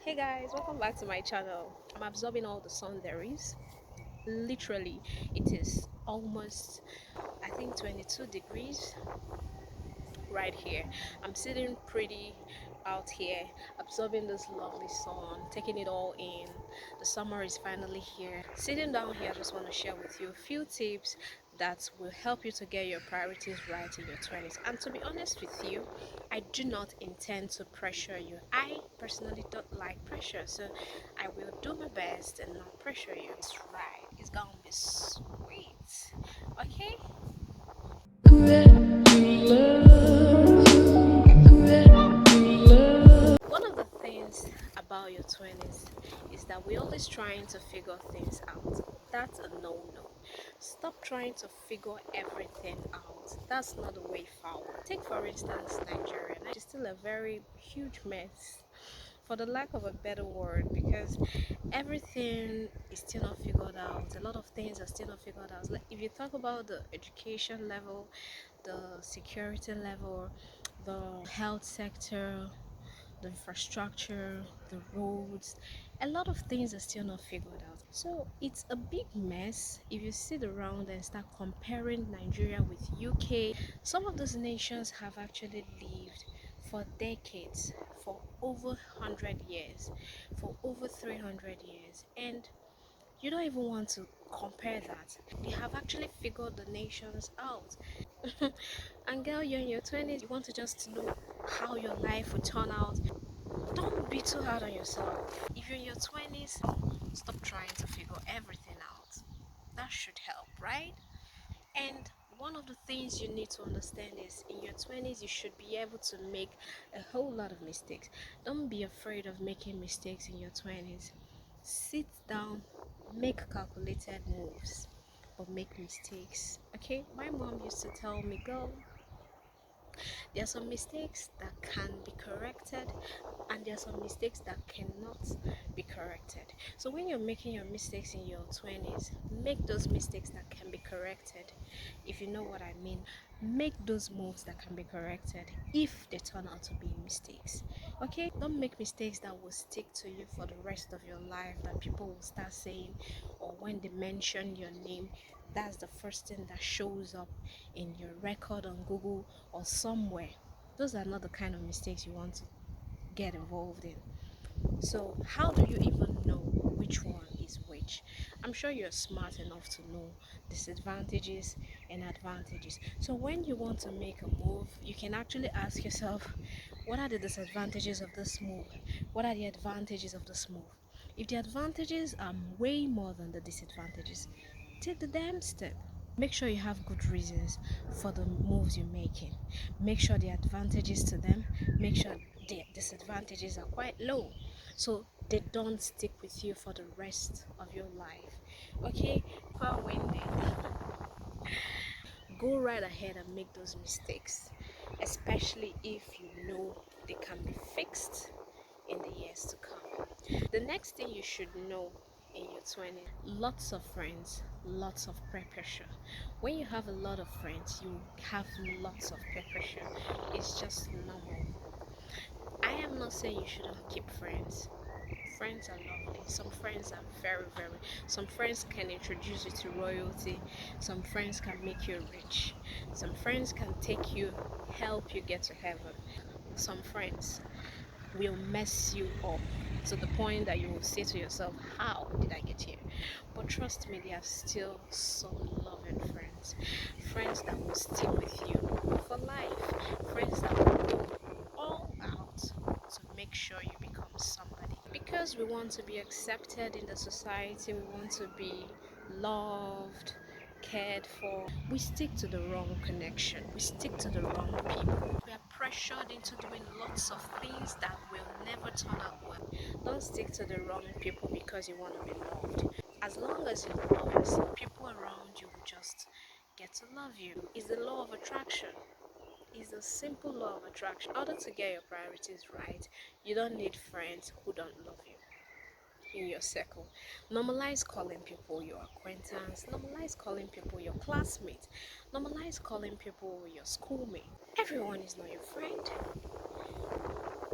Hey guys, welcome back to my channel. I'm absorbing all the sun there is. Literally, it is almost, I think, 22 degrees right here. I'm sitting pretty out here, absorbing this lovely sun, taking it all in. The summer is finally here. Sitting down here, I just want to share with you a few tips that will help you to get your priorities right in your 20s. And to be honest with you, I do not intend to pressure you. I personally don't like pressure, so I will do my best and not pressure you. It's right, it's gonna be sweet. Okay? One of the things about your 20s is that we're always trying to figure things out. That's a no-no. Stop trying to figure everything out. That's not the way forward. Take for instance Nigeria. Nigeria is still a very huge mess, for the lack of a better word, because everything is still not figured out. A lot of things are still not figured out. Like if you talk about the education level, the security level, the health sector, the infrastructure, the roads, a lot of things are still not figured out. So it's a big mess if you sit around and start comparing Nigeria with UK. Some of those nations have actually lived for decades, for over 100 years, for over 300 years, and you don't even want to compare that. They have actually figured the nations out. And girl, you're in your 20s, you want to just know how your life will turn out. Don't be too hard on yourself. If you're in your 20s, stop trying to figure everything out. That should help, right? And one of the things you need to understand is in your 20s, you should be able to make a whole lot of mistakes. Don't be afraid of making mistakes in your 20s. Sit down, make calculated moves, but make mistakes. Okay? My mom used to tell me, girl, there are some mistakes that can be corrected, and there are some mistakes that cannot be corrected. So when you're making your mistakes in your 20s, make those mistakes that can be corrected. If you know what I mean, make those moves that can be corrected if they turn out to be mistakes. Okay? Don't make mistakes that will stick to you for the rest of your life, that people will start saying, or when they mention your name, that's the first thing that shows up in your record on Google or somewhere. Those are not the kind of mistakes you want to get involved in. So, how do you even know which one is which? I'm sure you're smart enough to know disadvantages and advantages. So, when you want to make a move, you can actually ask yourself, what are the disadvantages of this move? What are the advantages of this move? If the advantages are way more than the disadvantages, take the damn step. Make sure you have good reasons for the moves you're making. Make sure the advantages to them, make sure the disadvantages are quite low, so they don't stick with you for the rest of your life. Okay? Well, Wendy, go right ahead and make those mistakes, especially if you know they can be fixed in the years to come. The next thing you should know in your 20s, lots of friends, lots of peer pressure. When you have a lot of friends, you have lots of peer pressure. It's just normal. I am not saying you shouldn't keep friends. Friends are lovely. Some friends are very. Some friends can introduce you to royalty. Some friends can make you rich. Some friends can take you, help you get to heaven. Some friends will mess you up to the point that you will say to yourself, how did I get here? But trust me, there are still some loving friends. Friends that will stick with you for life. Friends that will go all out to make sure you become somebody. Because we want to be accepted in the society, we want to be loved, cared for, we stick to the wrong connection. We stick to the wrong people. We are pressured into doing lots of things that will never turn out well. Don't stick to the wrong people because you want to be loved. As long as you love yourself, people around you will just get to love you. It's the law of attraction. It's a simple law of attraction. In order to get your priorities right, you don't need friends who don't love you in your circle. Normalize calling people your acquaintance, normalize calling people your classmate, normalize calling people your schoolmate. Everyone is not your friend.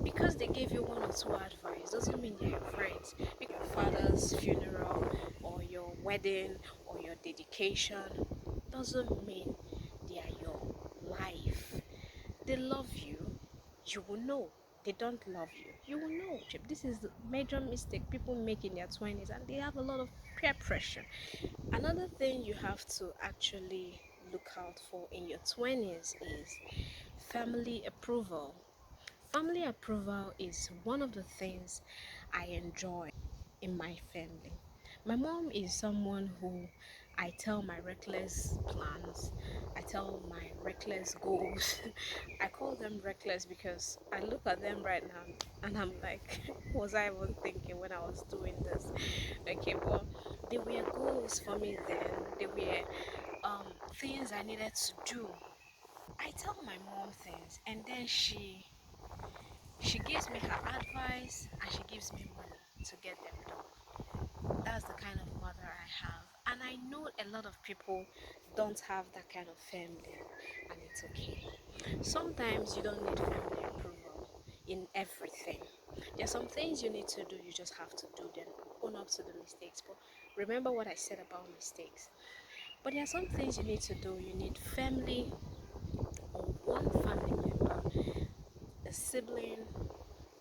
Because they gave you one or two advice doesn't mean they're your friends. Because your father's funeral or your wedding or your dedication doesn't mean they are your life. They love you, you will know. They don't love you, you will know. This is the major mistake people make in their 20s, and they have a lot of peer pressure. Another thing you have to actually look out for in your 20s is family approval. Family approval is one of the things I enjoy in my family. My mom is someone who I tell my reckless plans, I tell my reckless goals. I call them reckless because I look at them right now and I'm like, was I even thinking when I was doing this? Okay, but they were goals for me then, they were things I needed to do. I tell my mom things and then she gives me her advice and she gives me money to get them done. That's the kind of mother I have. And I know a lot of people don't have that kind of family, and it's okay. Sometimes you don't need family approval in everything. There are some things you need to do, you just have to do them. Own up to the mistakes. But remember what I said about mistakes. But there are some things you need to do. You need family or one family member, a sibling,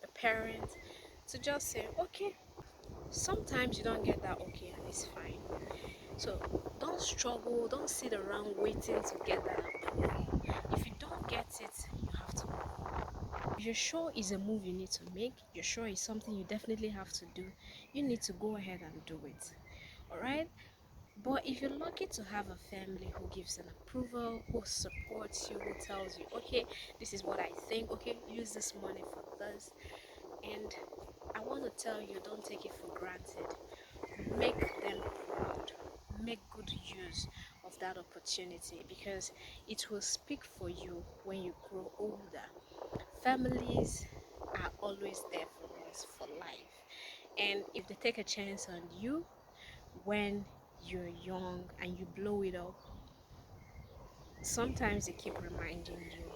a parent, to just say, okay. Sometimes you don't get that okay, and it's fine. So don't struggle, don't sit around waiting to get that approval. If you don't get it, you have to move on. If you're sure it's a move you need to make, you're sure it's something you definitely have to do, you need to go ahead and do it. Alright? But if you're lucky to have a family who gives an approval, who supports you, who tells you, okay, this is what I think, okay, use this money for this, and I want to tell you, don't take it for granted. Make them proud. Make good use of that opportunity because it will speak for you when you grow older. Families are always there for us for life. And if they take a chance on you when you're young and you blow it up, sometimes they keep reminding you,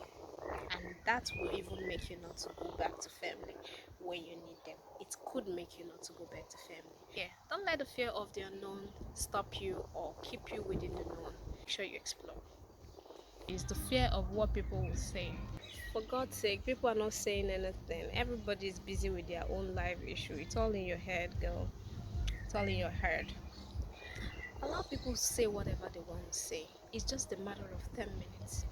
and that will even make you not to go back to family when you need them. It could make you not to go back to family. Yeah, don't let the fear of the unknown stop you or keep you within the known. Make sure you explore. It's the fear of what people will say. For God's sake, people are not saying anything. Everybody's busy with their own life issue. It's all in your head, girl. It's all in your head. Allow people to say whatever they want to say. It's just a matter of 10 minutes,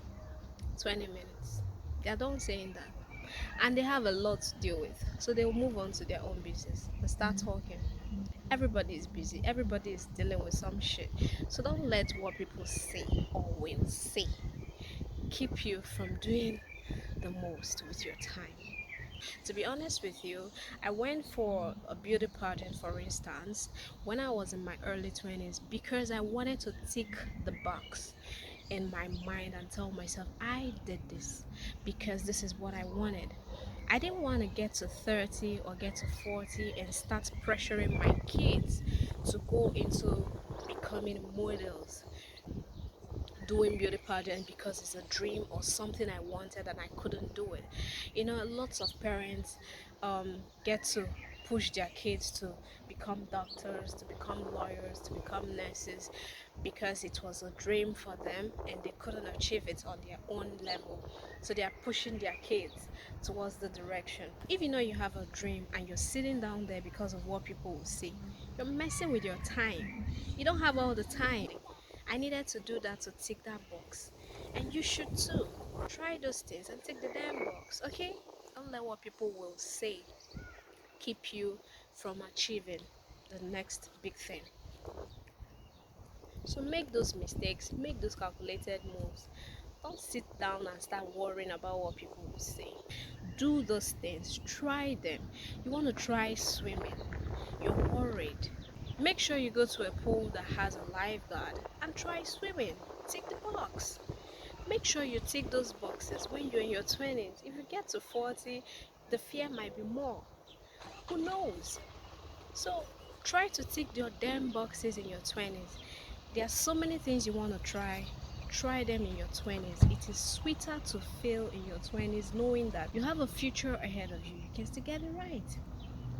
20 minutes. They're done saying that. And they have a lot to deal with. So they will move on to their own business and start talking. Everybody is busy, everybody is dealing with some shit. So don't let what people say or will say keep you from doing the most with your time. To be honest with you, I went for a beauty pageant, for instance, when I was in my early 20s because I wanted to tick the box in my mind and tell myself I did this because this is what I wanted. I didn't want to get to 30 or get to 40 and start pressuring my kids to go into becoming models, doing beauty pageant because it's a dream or something I wanted and I couldn't do it. You know, lots of parents get to push their kids to become doctors, to become lawyers, to become nurses because it was a dream for them and they couldn't achieve it on their own level. So they are pushing their kids towards the direction. If you know you have a dream and you're sitting down there because of what people will say, you're messing with your time. You don't have all the time. I needed to do that to tick that box. And you should too. Try those things and tick the damn box, okay? Don't let what people will say keep you from achieving the next big thing. So make those mistakes, make those calculated moves. Don't sit down and start worrying about what people will say. Do those things, try them. You want to try swimming, you're worried. Make sure you go to a pool that has a lifeguard and try swimming. Tick the box. Make sure you tick those boxes when you're in your 20s. If you get to 40, the fear might be more. Who knows? So try to tick your damn boxes in your 20s. There are so many things you want to try. try them in your 20s. It is sweeter to fail in your 20s knowing that you have a future ahead of you. You can still get it right.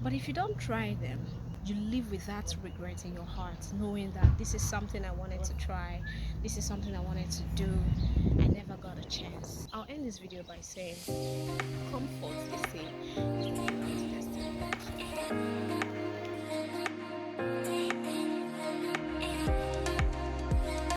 But if you don't try them, you live with that regret in your heart, knowing that this is something I wanted to try, this is something I wanted to do, I never got a chance. I'll end this video by saying, comfort, they say, is the new destiny.